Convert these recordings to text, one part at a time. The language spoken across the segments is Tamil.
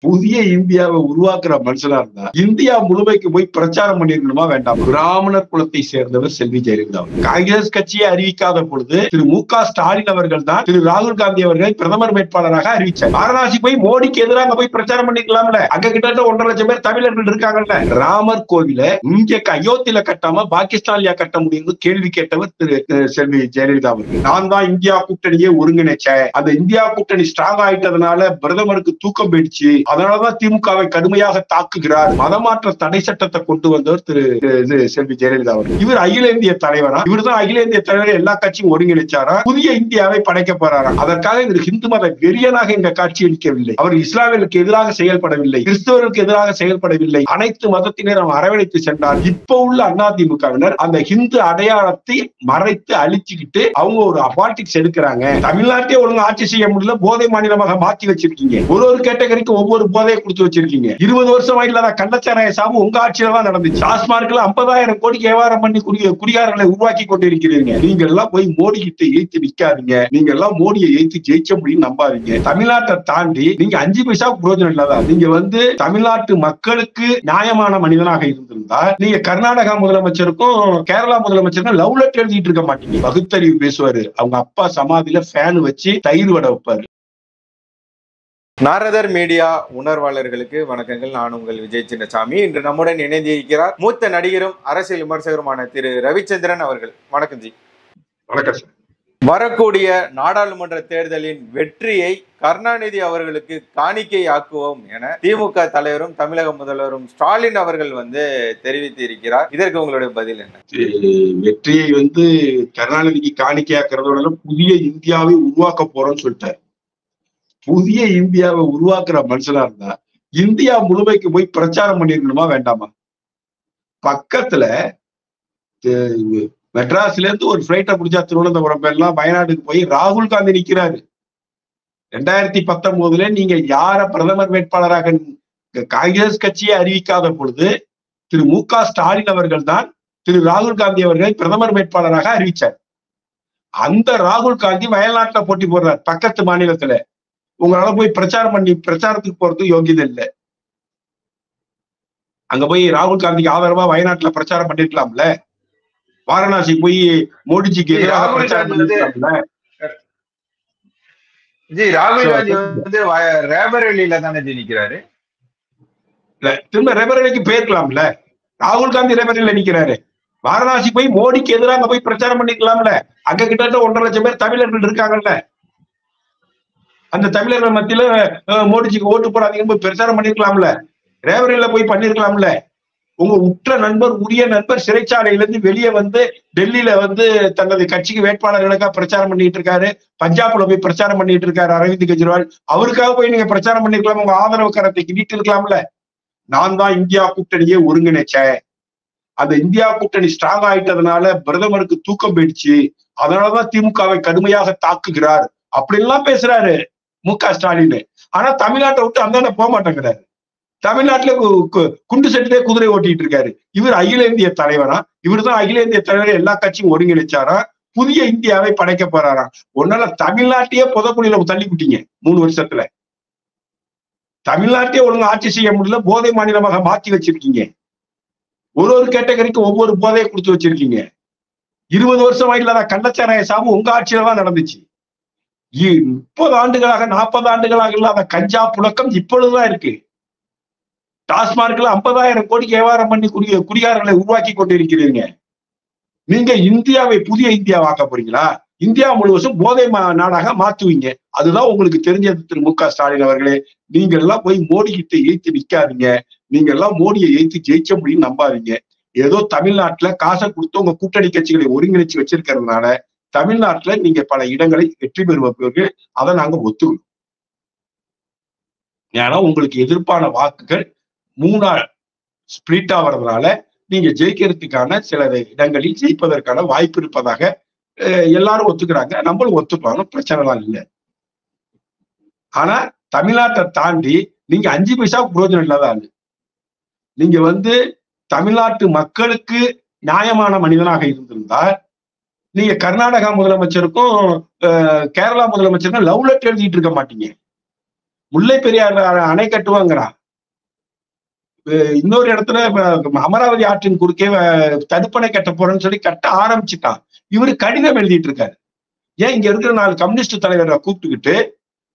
புதிய இந்தியாவை உருவாக்குற மனுஷனா இருந்தா இந்தியா முழுமைக்கு போய் பிரச்சாரம் பண்ணிருக்கணுமா வேண்டாம்? பிராமணர் குலத்தை சேர்ந்தவர் செல்வி ஜெயலலிதா. காங்கிரஸ் கட்சியை அறிவிக்காத பொழுது திரு மு.க. ஸ்டாலின் அவர்கள் தான் திரு ராகுல் காந்தி அவர்களை பிரதமர் வேட்பாளராக அறிவிச்சார். வாரணாசி போய் மோடிக்கு எதிராக போய் பிரச்சாரம் பண்ணிக்கலாம்ல. அங்க கிட்ட 1.5 லட்சம் பேர் தமிழர்கள் இருக்காங்கல்ல. ராமர் கோவில இங்க அயோத்தியில கட்டாம பாகிஸ்தான்லயா கட்ட முடியும் கேள்வி கேட்டவர் திரு செல்வி ஜெயலலிதா அவர்கள். நான் தான் இந்தியா கூட்டணியை ஒருங்கிணைச்சேன். அந்த இந்தியா கூட்டணி ஸ்ட்ராங் ஆயிட்டதுனால பிரதமருக்கு தூக்கம் போயிடுச்சு. அதனாலதான் திமுகவை கடுமையாக தாக்குகிறார். மதமாற்ற தடை சட்டத்தை கொண்டு வந்தவர் திரு செல்வி ஜெயலலிதா அவர்கள். இவர் அகில இந்திய தலைவரா? இவர் தான் அகில இந்திய தலைவரை எல்லா கட்சியும் ஒருங்கிணைச்சாரா? புதிய இந்தியாவை படைக்க போறாரா? அதற்காக இவர் இந்து மத வெறியனாக இங்க காட்சியளிக்கவில்லை. அவர் இஸ்லாமியர்களுக்கு எதிராக செயல்படவில்லை, கிறிஸ்தவர்களுக்கு எதிராக செயல்படவில்லை. அனைத்து மதத்தினரும் அரவணைத்து சென்றார். இப்ப உள்ள அதிமுகவினர் அந்த இந்து அடையாளத்தை மறைத்து அழிச்சுக்கிட்டு அவங்க ஒரு பாலிடிக்ஸ் எடுக்கிறாங்க. தமிழ்நாட்டே ஒழுங்கு ஆட்சி செய்ய முடியல, போதை மாநிலமாக மாற்றி வச்சிருக்கீங்க. ஒரு கேட்டகரிக்கு ஒவ்வொரு போதையை கொடுத்து வச்சிருக்கீங்க. 20 வருஷமா இல்லாத கள்ளச்சாராய சாவு உங்க ஆட்சியில தான் நடந்துச்சு. டாஸ்மார்க்ல 50,000 கோடி வியாபாரம் பண்ணி குடிகாரர்களை உருவாக்கி கொண்டிருக்கிறீங்க. நீங்க எல்லாம் போய் மோடி கிட்ட எய்த்து நிக்காதீங்க. நீங்க எல்லாம் மோடியை எய்த்து ஜெயிச்ச முடியும் நம்பாதீங்க. தமிழ்நாட்டை தாண்டி நீங்க 5 பைசா பிரயோஜனம் இல்லாத நீங்க தமிழ்நாட்டு மக்களுக்கு நியாயமான மனிதனாக இருந்திருந்தா நீங்க கர்நாடகா முதலமைச்சருக்கும் கேரளா முதலமைச்சருக்கும் லவ் லெட்டர் எழுதிட்டு இருக்க மாட்டீங்க. பகுத்தறிவு பேசுவாரு. அவங்க அப்பா சமாதியில ஃபேன் வச்சு தயிர் வடை வைப்பாரு. நாரதர் மீடியா உணர்வாளர்களுக்கு வணக்கங்கள். நான் உங்கள் விஜய் சின்னசாமி. இன்று நம்முடன் இணைந்திருக்கிறார் மூத்த நடிகரும் அரசியல் விமர்சகருமான திரு ரவிச்சந்திரன் அவர்கள். வணக்கம் ஜி. வணக்கம் சார். வரக்கூடிய நாடாளுமன்ற தேர்தலின் வெற்றியை கருணாநிதி அவர்களுக்கு காணிக்கை ஆக்குவோம் என திமுக தலைவரும் தமிழக முதல்வரும் ஸ்டாலின் அவர்கள் தெரிவித்து இருக்கிறார். இதற்கு உங்களுடைய பதில் என்ன? வெற்றியை கருணாநிதிக்கு காணிக்கை ஆக்குறதோட புதிய இந்தியாவை உருவாக்க போறோம்னு சொல்லிட்டாரு. புதிய இந்தியாவை உருவாக்குற மனுஷனா இருந்தா இந்தியா முழுமைக்கு போய் பிரச்சாரம் பண்ணிருக்கணுமா வேண்டாமா? பக்கத்துல மெட்ராஸ்ல இருந்து ஒரு பிளைட்டை பிடிச்சா திருவனந்தபுரம் பேர்லாம் வயநாடுக்கு போய் ராகுல் காந்தி நிக்கிறாரு. 2019 நீங்க யார பிரதமர் வேட்பாளராக காங்கிரஸ் கட்சியை அறிவிக்காத பொழுது திரு மு.க. ஸ்டாலின் அவர்கள் தான் திரு ராகுல் காந்தி அவர்களை பிரதமர் வேட்பாளராக அறிவிச்சார். அந்த ராகுல் காந்தி வயநாட்டுல போட்டி போடுறார் பக்கத்து மாநிலத்துல. உங்களால போய் பிரச்சாரத்துக்கு போறது யோகியதை இல்லை. அங்க போய் ராகுல் காந்திக்கு ஆதரவா வயநாட்டுல பிரச்சாரம் பண்ணிருக்கலாம்ல. வாரணாசி போய் மோடிஜிக்கு எதிராக பிரச்சாரம் பண்ணிருக்கலாம்ல. ராகுல் காந்தி ரேபரேலியில தானே நிக்கிறாரு. திரும்ப ரேபரேலிக்கு போயிருக்கலாம்ல. ராகுல் காந்தி ரேபரேலியில நிக்கிறாரு. வாரணாசி போய் மோடிக்கு எதிராக போய் பிரச்சாரம் பண்ணிருக்கலாம்ல. அங்க கிட்ட 1.5 லட்சம் பேர் தமிழர்கள் இருக்காங்கல்ல. அந்த தமிழர்கள் மத்தியில மோடிஜிக்கு ஓட்டு போடாதீங்கன்னு போய் பிரச்சாரம் பண்ணிருக்கலாம்ல. ரேபரேலியில போய் பண்ணிருக்கலாம்ல. உங்க உற்ற நண்பர், உரிய நண்பர் சிறைச்சாலையிலிருந்து வெளியே டெல்லியில தனது கட்சிக்கு வேட்பாளர்களுக்காக பிரச்சாரம் பண்ணிட்டு இருக்காரு. பஞ்சாப்ல போய் பிரச்சாரம் பண்ணிட்டு இருக்காரு அரவிந்த் கெஜ்ரிவால். அவருக்காக போய் நீங்க பிரச்சாரம் பண்ணிருக்கலாம். உங்க ஆதரவு கரத்தை கிட்டிட்டு இருக்கலாம்ல. நான் தான் இந்தியா கூட்டணியை ஒருங்கிணைச்சேன். அந்த இந்தியா கூட்டணி ஸ்ட்ராங் ஆயிட்டதுனால பிரதமருக்கு தூக்கம் போயிடுச்சு. அதனாலதான் திமுகவை கடுமையாக தாக்குகிறார் அப்படின்லாம் பேசுறாரு மு.க. ஸ்டாலின். ஆனா தமிழ்நாட்டை விட்டு அந்த போக மாட்டேங்கிறாரு. தமிழ்நாட்டுல குண்டு செட்டிலே குதிரை ஓட்டிட்டு இருக்காரு. இவர் அகில இந்திய தலைவரா? இவர் தான் அகில இந்திய தலைவரை எல்லா கட்சியும் ஒருங்கிணைச்சாரா? புதிய இந்தியாவை படைக்க போறாராம். ஒன்னால தமிழ்நாட்டையே புதக்குழியில தள்ளி விட்டீங்க 3 வருஷத்துல. தமிழ்நாட்டையே ஒழுங்கு ஆட்சி செய்ய முடியல, போதை மாநிலமாக மாற்றி வச்சிருக்கீங்க. ஒரு கேட்டகரிக்கு ஒவ்வொரு போதையை கொடுத்து வச்சிருக்கீங்க. 20 வருஷமா இல்லாத கள்ளச்சாராய சாவு உங்க ஆட்சியில தான் நடந்துச்சு. 30 ஆண்டுகளாக 40 ஆண்டுகளாக இல்லாத கஞ்சா புழக்கம் இப்பொழுதுதான் இருக்கு. டாஸ்மார்க்ல 50,000 கோடி வியாபாரம் பண்ணி குடிகாரர்களை உருவாக்கி கொண்டிருக்கிறீங்க. நீங்க இந்தியாவை புதிய இந்தியாவாக்க போறீங்களா? இந்தியா முழுவதும் போதை நாடாக மாத்துவீங்க. அதுதான் உங்களுக்கு தெரிஞ்சது திரு மு.க. ஸ்டாலின் அவர்களே. நீங்க எல்லாம் போய் மோடி கிட்ட எய்த்து நிக்காதீங்க. நீங்க எல்லாம் மோடியை எய்த்து ஜெயிச்ச முடியும் நம்பாதீங்க. ஏதோ தமிழ்நாட்டுல காசை கொடுத்து உங்க கூட்டணி கட்சிகளை ஒருங்கிணைச்சு வச்சிருக்கிறதுனால தமிழ்நாட்டுல நீங்க பல இடங்களை வெற்றி பெறுவீர்கள். அதை நாங்க ஒத்துக்கணும். ஏன்னா உங்களுக்கு எதிர்ப்பான வாக்குகள் 3 ஸ்பிளிட் ஆகிறதுனால நீங்க ஜெயிக்கிறதுக்கான சில இடங்களில் ஜெயிப்பதற்கான வாய்ப்பு இருப்பதாக எல்லாரும் ஒத்துக்கிறாங்க. நம்மளும் ஒத்துப்பாங்க, பிரச்சனை எல்லாம் இல்லை. ஆனா தமிழ்நாட்டை தாண்டி நீங்க 5 பைசா பிரயோஜனம் இல்லாத ஆளு. நீங்க தமிழ்நாட்டு மக்களுக்கு நியாயமான மனிதனாக இருந்திருந்தா நீங்க கர்நாடகா முதலமைச்சருக்கும் கேரளா முதலமைச்சருக்கும் லவ் லெட்டர் எழுதிட்டு இருக்க மாட்டீங்க. முல்லை பெரியார் அணை கட்டுவாங்கிறான். இன்னொரு இடத்துல அமராவதி ஆற்றின் குறுக்கே தடுப்பணை கட்ட போறேன்னு சொல்லி கட்ட ஆரம்பிச்சுட்டான். இவரு கடிதம் எழுதிட்டு இருக்காரு. ஏன் இங்க இருக்கிற 4 கம்யூனிஸ்ட் தலைவரை கூப்பிட்டுக்கிட்டு,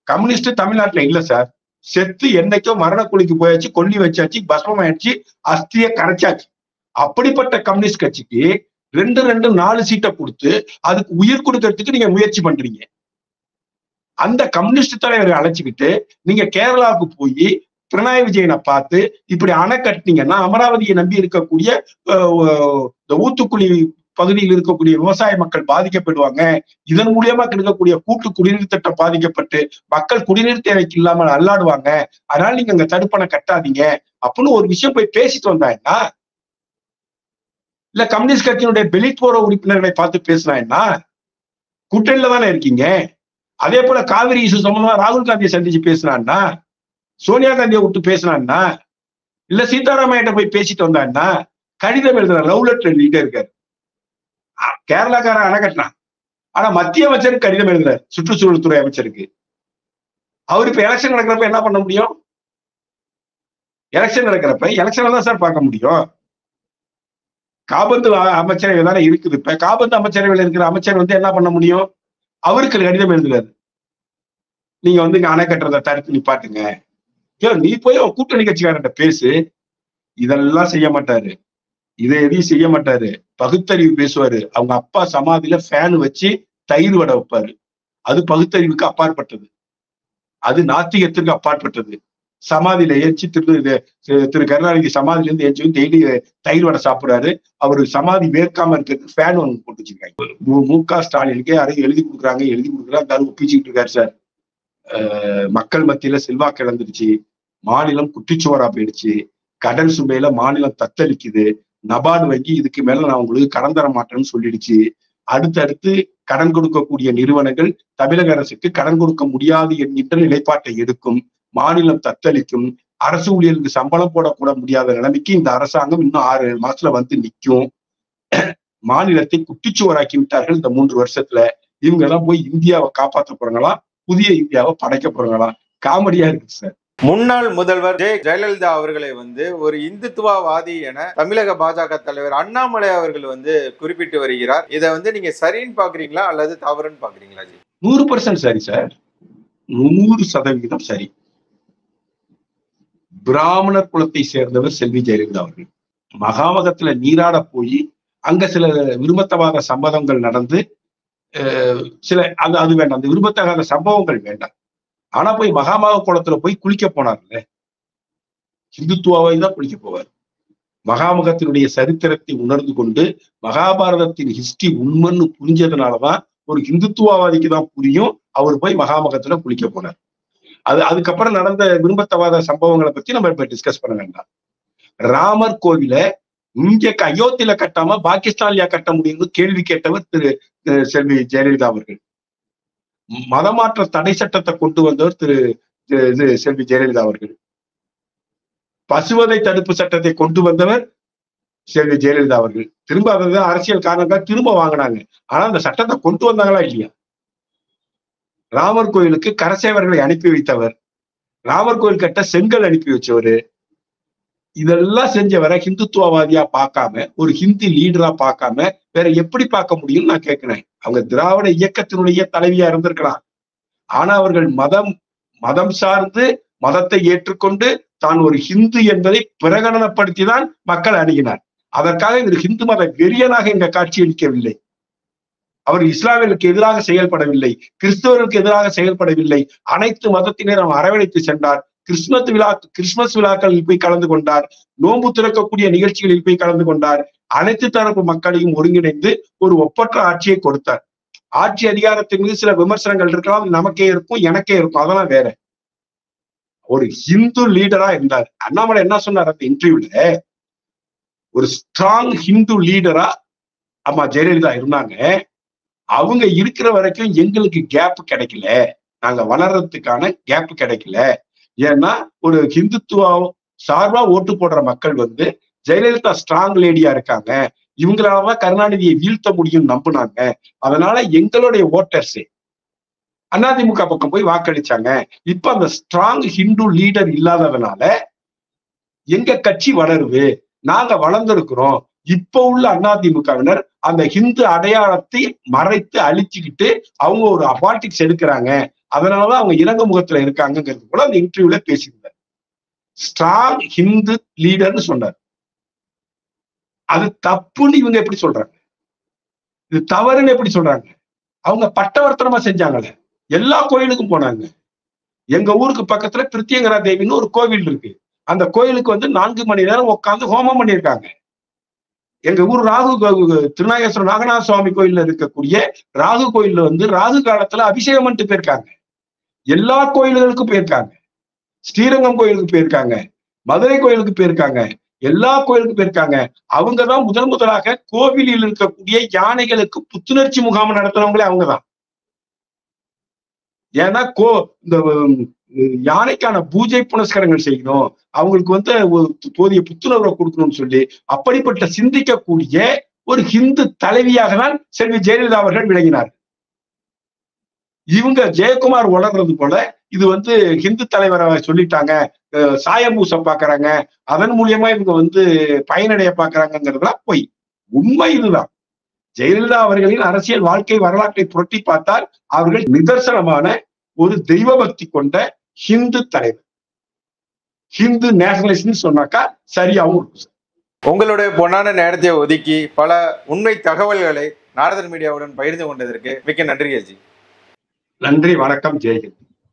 கம்யூனிஸ்ட் தமிழ்நாட்டுல இல்ல சார், செத்து என்னைக்கோ மரணக்குழிக்கு போயாச்சு, கொல்லி வச்சாச்சு, பஸ்மம் ஆயிடுச்சு, அஸ்திய கரைச்சாச்சு. அப்படிப்பட்ட கம்யூனிஸ்ட் கட்சிக்கு 2-4 சீட்டை கொடுத்து அதுக்கு உயிர் கொடுக்கறதுக்கு நீங்க முயற்சி பண்றீங்க. அந்த கம்யூனிஸ்ட் தலைவரை அழைச்சிக்கிட்டு நீங்க கேரளாவுக்கு போய் பினராயி விஜயனை பார்த்து இப்படி அணை கட்டினீங்கன்னா அமராவதியை நம்பி இருக்கக்கூடிய இந்த ஊத்துக்குழி பகுதியில் இருக்கக்கூடிய விவசாய மக்கள் பாதிக்கப்படுவாங்க, இதன் மூலியமா கிடைக்கக்கூடிய கூட்டு குடிநீர் திட்டம் பாதிக்கப்பட்டு மக்கள் குடிநீர் தேவைக்கு இல்லாமல் அல்லாடுவாங்க, அதனால நீங்க அங்க தடுப்பணை கட்டாதீங்க அப்படின்னு ஒரு விஷயம் போய் பேசிட்டு வந்தாங்கன்னா, இல்ல கம்யூனிஸ்ட் கட்சியினுடைய பெலிட்போர உறுப்பினர்களை பார்த்து பேசினா கூட்டணியில தானே இருக்கீங்க. அதே போல காவிரி இஷ்யூ சம்பந்தமா ராகுல் காந்தியை சந்திச்சு பேசினான்னா, சோனியா காந்தியை விட்டு பேசினான்னா, இல்ல சீதாராமையிட்ட போய் பேசிட்டு வந்தான்னா, கடிதம் எழுதுற லவ் லெட்டர் எழுதிட்டே இருக்காரு. கேரளாக்காரன் அணை கட்டினான், ஆனா மத்திய அமைச்சருக்கு கடிதம் எழுதுறாரு, சுற்றுச்சூழல் துறை அமைச்சருக்கு. அவரு இப்ப எலெக்ஷன் நடக்கிறப்ப என்ன பண்ண முடியும்? எலெக்ஷன் நடக்கிறப்ப எலெக்ஷன் தான் சார் பார்க்க முடியும். காபந்து அமைச்சரவை தானே இருக்குது. இப்ப காபந்து அமைச்சரவையில் இருக்கிற அமைச்சர் என்ன பண்ண முடியும்? அவருக்கு கடிதம் எழுதுறாரு, நீங்க இங்க அணை கட்டுறதை தடுத்து நிப்பாட்டுங்க. நீ போய் கூட்டணி கட்சிக்காரர்கிட்ட பேசு. இதெல்லாம் செய்ய மாட்டாரு, இதை எதையும் செய்ய மாட்டாரு. பகுத்தறிவு பேசுவாரு. அவங்க அப்பா சமாதியில ஃபேன் வச்சு தயிர் வடை வைப்பாரு. அது பகுத்தறிவுக்கு அப்பாற்பட்டது, அது நாத்திகத்திற்கு அப்பாற்பட்டது. சமாதியில ஏற்றி திரு கருணாநிதி சமாதியில இருந்து ஏற்றி டெய்லி தயிர் வடை சாப்பிடுறாரு. அவரு சமாதி வேர்க்காம இருக்கிறதுக்கு ஃபேன் ஒன்று போட்டு வச்சிருக்காங்க. மு.க. ஸ்டாலினுக்கு யாரையும் எழுதி கொடுக்குறாங்க, ஒப்பிச்சுக்கிட்டு இருக்காரு சார். மக்கள் மத்தியில செல்வாக்கு இழந்துருச்சு, மாநிலம் குட்டிச்சுவரா போயிடுச்சு, கடன் சுமையில மாநிலம் தத்தளிக்குது, நபார்டு வங்கி இதுக்கு மேல நான் உங்களுக்கு கடன் தர மாட்டேன்னு சொல்லிடுச்சு. அடுத்தடுத்து கடன் கொடுக்கக்கூடிய நிறுவனங்கள் தமிழக அரசுக்கு கடன் கொடுக்க முடியாது என்கின்ற நிலைப்பாட்டை எடுக்கும், மாநிலம் தத்தளிக்கும், அரசு ஊழியர்களுக்கு சம்பளம் போடக்கூட முடியாத நிலைமைக்கு இந்த அரசாங்கம் இன்னும் 6-7 மாசத்துல நிற்கும். மாநிலத்தை குட்டிச்சுவராக்கி விட்டார்கள் இந்த 3 வருஷத்துல. இவங்க எல்லாம் போய் இந்தியாவை காப்பாற்ற போறாங்களா, புதிய இந்தியாவை படைக்க போறாங்களா? காமெடியா இருக்கு சார். முன்னாள் முதல்வர் ஜெயலலிதா அவர்களை ஒரு இந்துத்துவவாதி என தமிழக பாஜக தலைவர் அண்ணாமலை அவர்கள் குறிப்பிட்டு வருகிறார். இதை நீங்க சரின்னு பாக்குறீங்களா அல்லது தவறுன்னு பாக்குறீங்களா? 100% சரி சார், 100% சரி. பிராமணர் குலத்தை சேர்ந்தவர் செல்வி ஜெயலலிதா அவர்கள். மகாமகத்துல நீராட போய் அங்க சில விரும்பத்தகாத சம்பவங்கள் நடந்து, அது வேண்டாம், அந்த விரும்பத்தகாத சம்பவங்கள் வேண்டாம். ஆனா போய் மகாமக குளத்துல போய் குளிக்க போனார்ல, இந்துத்துவாவை தான் குளிக்க போவார். மகாமகத்தினுடைய சரித்திரத்தை உணர்ந்து கொண்டு மகாபாரதத்தின் ஹிஸ்டரி உண்மைன்னு புரிஞ்சதுனாலதான் ஒரு இந்துத்துவவாதிக்கு தான் புரியும். அவர் போய் மகாமகத்துல குளிக்க போனார். அதுக்கப்புறம் நடந்த விரும்பத்தகாத சம்பவங்களை பத்தி நம்ம இப்ப டிஸ்கஸ் பண்ண வேண்டாம். ராமர் கோவில இங்க அயோத்தியில கட்டாம பாகிஸ்தான்லயா கட்ட முடியும்னு கேள்வி கேட்டவர் திரு செல்வி ஜெயலலிதா அவர்கள். மதமாற்ற தடை சட்டத்தை கொண்டு வந்தவர் திரு செல்வி ஜெயலலிதா அவர்கள். பசுவதை தடுப்பு சட்டத்தை கொண்டு வந்தவர் செல்வி ஜெயலலிதா அவர்கள். திரும்ப அதை அரசியல் காரணங்கள் திரும்ப வாங்கினாங்க. ஆனா அந்த சட்டத்தை கொண்டு வந்தாங்களா இல்லையா? ராமர் கோயிலுக்கு கரசேவர்களை அனுப்பி வைத்தவர், ராமர் கோயில் கட்ட செங்கல் அனுப்பி வச்சவரு, இதெல்லாம் செஞ்சவரை ஹிந்துத்துவவாதியா பார்க்காம, ஒரு ஹிந்தி லீடரா பார்க்காம வேற எப்படி பார்க்க முடியும்னு நான் கேட்கிறேன். அவங்க திராவிட இயக்கத்தினுடைய தலைவியா இருந்திருக்கலாம். ஆனா அவர்கள் மதம் சார்ந்து மதத்தை ஏற்றுக்கொண்டு தான் ஒரு ஹிந்து என்பதை பிரகடனப்படுத்தி தான் மக்கள் அணுகினார். அதற்காக இவர் ஹிந்து மத வெறியனாக இங்க காட்சியளிக்கவில்லை. அவர் இஸ்லாமியர்களுக்கு எதிராக செயல்படவில்லை, கிறிஸ்தவர்களுக்கு எதிராக செயல்படவில்லை. அனைத்து மதத்தினரும் அரவணைத்து சென்றார். கிறிஸ்துமஸ் விழாக்களில் போய் கலந்து கொண்டார். நோன்பு திறக்கக்கூடிய நிகழ்ச்சிகளில் போய் கலந்து கொண்டார். அனைத்து தரப்பு மக்களையும் ஒருங்கிணைந்து ஒரு ஒப்பற்ற ஆட்சியை கொடுத்தார். ஆட்சி அதிகாரத்தின் மீது சில விமர்சனங்கள் இருக்கலாம், நமக்கே இருக்கும், எனக்கே இருக்கும், அதெல்லாம் வேற. ஒரு ஹிந்து லீடரா இருந்தார். அண்ணாமலை என்ன சொன்னார் அந்த இன்டர்வியூல? ஒரு ஸ்ட்ராங் ஹிந்து லீடரா அம்மா ஜெயலலிதா இருந்தாங்க. அவங்க இருக்கிற வரைக்கும் எங்களுக்கு கேப் கிடைக்கல, நாங்க வளர்றதுக்கான கேப் கிடைக்கல. ஏன்னா ஒரு ஹிந்துத்துவ சார்பா ஓட்டு போடுற மக்கள் ஜெயலலிதா ஸ்ட்ராங் லேடியா இருக்காங்க, இவங்களாலதான் கருணாநிதியை வீழ்த்த முடியும் நம்பினாங்க. அதனால எங்களுடைய ஓட்டர்ஸ் அதிமுக பக்கம் போய் வாக்களிச்சாங்க. இப்ப அந்த ஸ்ட்ராங் ஹிந்து லீடர் இல்லாததுனால எங்க கட்சி வளருது, நாங்க வளர்ந்திருக்கிறோம். இப்ப உள்ள அதிமுகவினர் அந்த ஹிந்து அடையாளத்தை மறைத்து அழிச்சுக்கிட்டு அவங்க ஒரு பாலிடிக்ஸ் எடுக்கிறாங்க. அதனாலதான் அவங்க இறங்க முகத்துல இருக்காங்கிறது கூட அந்த இன்டர்வியூல பேசியிருந்தார். ஸ்ட்ராங் ஹிந்து லீடர்னு சொன்னார். அது தப்புன்னு இவங்க எப்படி சொல்றாங்க? இது தவறுன்னு எப்படி சொல்றாங்க? அவங்க பட்டவர்த்தனமா செஞ்சாங்கல்ல, எல்லா கோயிலுக்கும் போனாங்க. எங்க ஊருக்கு பக்கத்துல பிரித்தியங்கரா தேவின்னு ஒரு கோவில் இருக்கு. அந்த கோயிலுக்கு 4 மணி நேரம் உட்கார்ந்து ஹோமம் பண்ணியிருக்காங்க. எங்க ஊர் திருநாகேஸ்வரம் நாகநாத சுவாமி கோயில்ல இருக்கக்கூடிய ராகு கோயில்ல ராகு காலத்துல அபிஷேகம் பண்ணிட்டு போயிருக்காங்க. எல்லா கோயில்களுக்கும் போயிருக்காங்க. ஸ்ரீரங்கம் கோயிலுக்கு போயிருக்காங்க, மதுரை கோயிலுக்கு போயிருக்காங்க, எல்லா கோயிலுக்கும் போயிருக்காங்க. அவங்கதான் முதலாக கோவிலில் இருக்கக்கூடிய யானைகளுக்கு புத்துணர்ச்சி முகாம் நடத்துறவங்களே அவங்கதான். ஏன்னா இந்த யானைக்கான பூஜை புனஸ்காரங்கள் செய்யணும், அவங்களுக்கு போதிய புத்துணர்வை கொடுக்கணும்னு சொல்லி அப்படிப்பட்ட சிந்திக்கக்கூடிய ஒரு ஹிந்து தலைவியாக தான் செல்வி ஜெயலலிதா அவர்கள் விளங்கினார். இவங்க ஜெயக்குமார் வளர்றது போல இது ஹிந்து தலைவரை சொல்லிட்டாங்க, சாயபூசம் பாக்குறாங்க, அதன் மூலியமா இவங்க பயனடைய பாக்குறாங்கிறதுலாம் பொய். உண்மை இதுதான். ஜெயலலிதா அவர்களின் அரசியல் வாழ்க்கை வரலாற்றை புரட்டி பார்த்தால் அவர்கள் நிதர்சனமான ஒரு தெய்வ பக்தி கொண்ட ஹிந்து தலைவர். ஹிந்து நேஷனலிஸ்ட் சொன்னாக்கா சரியாவும் இருக்கும். உங்களுடைய பொன்னான நேரத்தை ஒதுக்கி பல உண்மை தகவல்களை நாரதன் மீடியாவுடன் பகிர்ந்து கொண்டதற்கு மிக்க நன்றி. நன்றி, வணக்கம், ஜெயஹிந்த்.